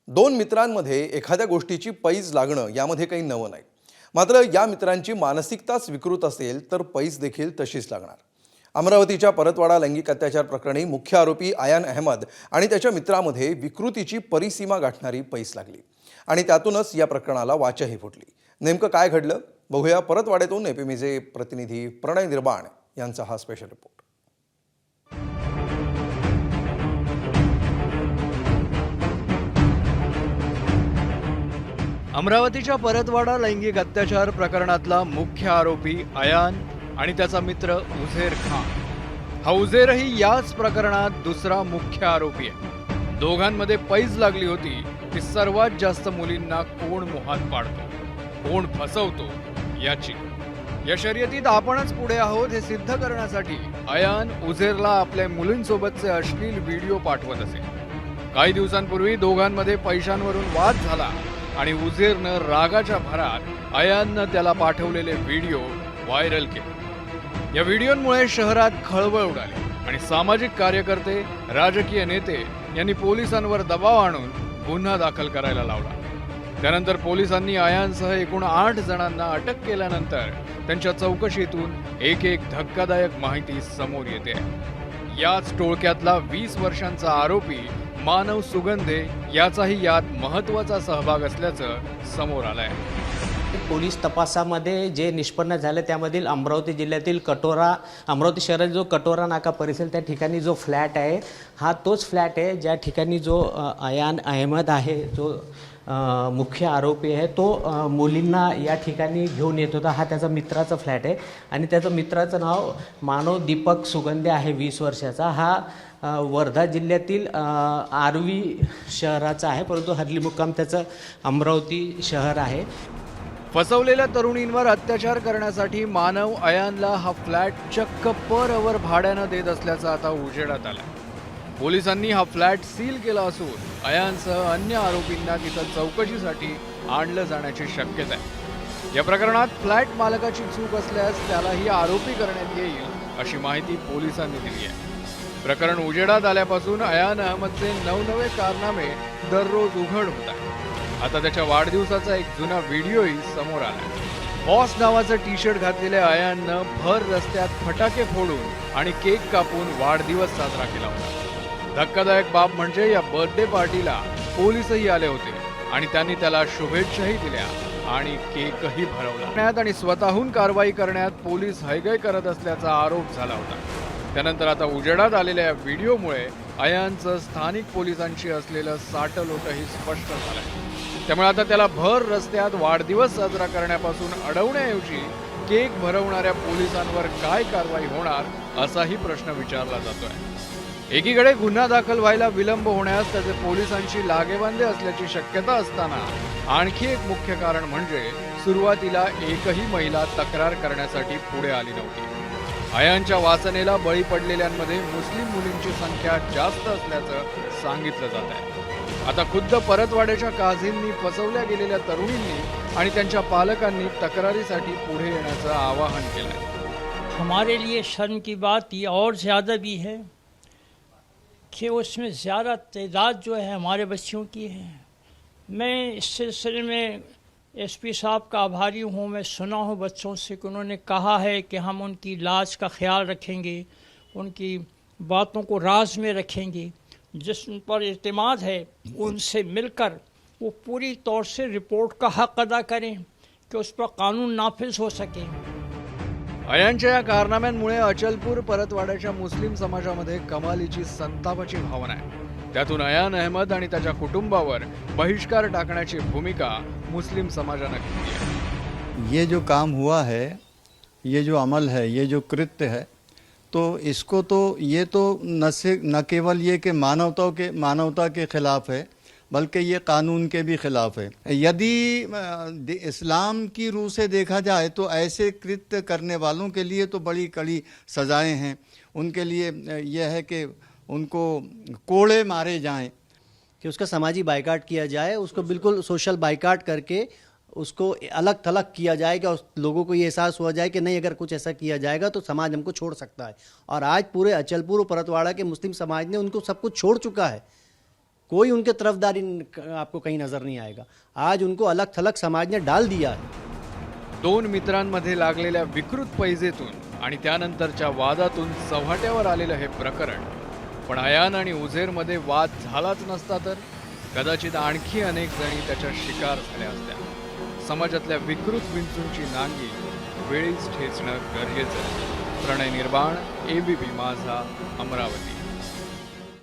दोन मित्रांमध्ये एखाद्या गोष्टीची पैज लागणं यामध्ये काही नवं नाही. मात्र या मित्रांची मानसिकताच विकृत असेल तर पैज देखील तशीच लागणार. अमरावतीच्या परतवाडा लैंगिक अत्याचार प्रकरणी मुख्य आरोपी आयान अहमद आणि त्याच्या मित्रामध्ये विकृतीची परिसीमा गाठणारी पैज लागली आणि त्यातूनच या प्रकरणाला वाचाही फुटली. नेमकं काय घडलं बघूया परतवाड्यातून एपीमीचे प्रतिनिधी प्रणय निर्बाण यांचा हा स्पेशल रिपोर्ट. अमरावतीच्या परतवाडा लैंगिक अत्याचार प्रकरणातला मुख्य आरोपी आयान आणि त्याचा मित्र उझेर खान. हा उझेरही याच प्रकरणात दुसरा मुख्य आरोपी आहे. दोघांमध्ये पैज लागली होती ती सर्वात जास्त मुलींना कोण मोहात पाडतो, कोण फसवतो याची. या शर्यतीत आपणच पुढे आहोत हे सिद्ध करण्यासाठी आयान उझेरला आपल्या मुलींसोबतचे अश्लील व्हिडिओ पाठवत असे. काही दिवसांपूर्वी दोघांमध्ये पैशांवरून वाद झाला आणि उझेरनं रागाच्या भरात आयाननं त्याला पाठवलेले व्हिडिओ व्हायरल केले. या व्हिडिओमुळे शहरात खळबळ उडाली आणि सामाजिक कार्यकर्ते, राजकीय नेते यांनी पोलिसांवर दबाव आणून गुन्हा दाखल करायला लावला. त्यानंतर पोलिसांनी आयानसह एकूण 8 जणांना अटक केल्यानंतर त्यांच्या चौकशीतून एक धक्कादायक माहिती समोर येते. याच टोळक्यातला 20 वर्षांचा आरोपी मानव सुगंधे याचाही यात महत्त्वाचा सहभाग असल्याचं समोर आलंय. पोलीस तपासामध्ये जे निष्पन्न झालं त्यामधील अमरावती जिल्ह्यातील अमरावती शहरात जो कटोरा नाका परिसर त्या ठिकाणी जो फ्लॅट आहे हा तोच फ्लॅट आहे ज्या ठिकाणी जो आयान अहमद आहे जो मुख्य आरोपी आहे तो मुलींना या ठिकाणी घेऊन येत होता. हा त्याचा मित्राचा फ्लॅट आहे आणि त्याचं मित्राचं नाव मानव दीपक सुगंधे आहे 20 वर्षाचा. हा वर्धा जिल्ह्यातील आर्वी शहराचा आहे परंतु हरली मुक्काम त्याचं अमरावती शहर आहे. फसवलेल्या तरुणींवर अत्याचार करण्यासाठी मानव आयानला हा फ्लॅट चक्क पर अवर भाड्यानं देत असल्याचं आता उजेडात आलं. पोलिसांनी हा फ्लॅट सील केला असून आयानसह अन्य आरोपींना तिथं चौकशीसाठी आणलं जाण्याची शक्यता आहे. या प्रकरणात फ्लॅट मालकाची चूक असल्यास त्यालाही आरोपी करण्यात येईल अशी माहिती पोलिसांनी दिली आहे. प्रकरण उजेडात आल्यापासून आयान अहमदचे नवनवे कारनामे दररोज उघड होत आहेत. आता त्याच्या वाढदिवसाचा एक जुना व्हिडिओही समोर आला. बॉस नावाचं टी शर्ट घातलेल्या आयाननं भर रस्त्यात फटाके फोडून आणि केक कापून वाढदिवस साजरा केला होता. धक्कादायक बाब म्हणजे या बर्थडे पार्टीला पोलीसही आले होते आणि त्यांनी त्याला शुभेच्छाही दिल्या आणि केकही भरवला आणि स्वतःहून कारवाई करण्यात पोलीस हयगय करत असल्याचा आरोप झाला होता. त्यानंतर आता उजेडात आलेल्या व्हिडिओमुळे आयानचं स्थानिक पोलिसांशी असलेलं साटलोटही स्पष्ट झालंय. त्यामुळे आता त्याला भर रस्त्यात वाढदिवस साजरा करण्यापासून अडवण्याऐवजी केक भरवणाऱ्या पोलिसांवर काय कारवाई होणार असाही प्रश्न विचारला जातोय. एकीकडे गुन्हा दाखल व्हायला विलंब होण्यास त्याचे पोलिसांशी लागेबांधे असल्याची शक्यता असताना आणखी एक मुख्य कारण म्हणजे सुरुवातीला एकही महिला तक्रार करण्यासाठी पुढे आली नव्हती. आयानच्या वासनेला बळी पडलेल्यांमध्ये मुस्लिम मुलींची संख्या जास्त असल्याचं सांगितलं जात आहे. आता खुद्द परतवाड्याच्या काझींनी फसवल्या गेलेल्या तरुणींनी आणि त्यांच्या पालकांनी तक्रारीसाठी पुढे येण्याचं आवाहन केलंय. हमारे लिए शर्म की बात ये और ज़्यादा भी है कि उसमें ज़्यादा तादाद जो है हमारे बच्चियों की है. मैं इस सिलसिले में एसपी साहब का आभारी हूँ. मैं सुना हूँ बच्चों से कि उन्होंने कहा है कि हम उनकी लाज का ख्याल रखेंगे, उनकी बातों को राज में रखेंगे. जिस पर इत्मीनान है उनसे मिलकर वो पूरी तौर से रिपोर्ट का हक अदा करें कि उस पर कानून नाफिज हो सके. आयानच्या या कारनाम्यांमुळे अचलपूर परतवाड्याच्या मुस्लिम समाजामध्ये कमालीची संतापाची भावना आहे. त्यातून आयान अहमद आणि त्याच्या कुटुंबावर बहिष्कार टाकण्याची भूमिका मुस्लिम समाजाने घेतली आहे. ये जो काम हुआ है, ये जो अमल है, ये जो कृत्य है, तो इसको तो ये तो न केवल ये कि मानवता के खिलाफ है बल्कि ये कानून के भी खिलाफ है. यदि इस्लाम की रूह से देखा जाए तो ऐसे कृत्य करने वालों के लिए तो बड़ी कड़ी सज़ाएं हैं. उनके लिए यह है कि उनको कोड़े मारे जाएं, कि उसका समाजी बाइकाट किया जाए, उसको बिल्कुल सोशल बाइकाट करके उसको अलग थलग किया जाए कि लोगों को ये एहसास हुआ जाए कि नहीं अगर कुछ ऐसा किया जाएगा तो समाज हमको छोड़ सकता है. और आज पूरे अचलपुर परतवाड़ा के मुस्लिम समाज ने उनको सब कुछ छोड़ चुका है. कोई उनके तरफदारी आपको कहीं नज़र नहीं आएगा। आज उनको अलग थलग समाज ने डाल दिया है। दोन मित्रांमध्ये लागलेल्या विकृत पैजेतून आणि त्यानंतरच्या वादातून चव्हाट्यावर आलेलं हे प्रकरण, पण अयान आणि उझेरमध्ये वाद झालाच नसता तर कदाचित आणखी अनेक जणी त्याच्या शिकार झाल्या असत्या। समाजातल्या विकृत विंचूंची नांगी वेळीच ठेचणं गरजेचं आहे। प्रणय निर्वाण, ABP माझा, अमरावती।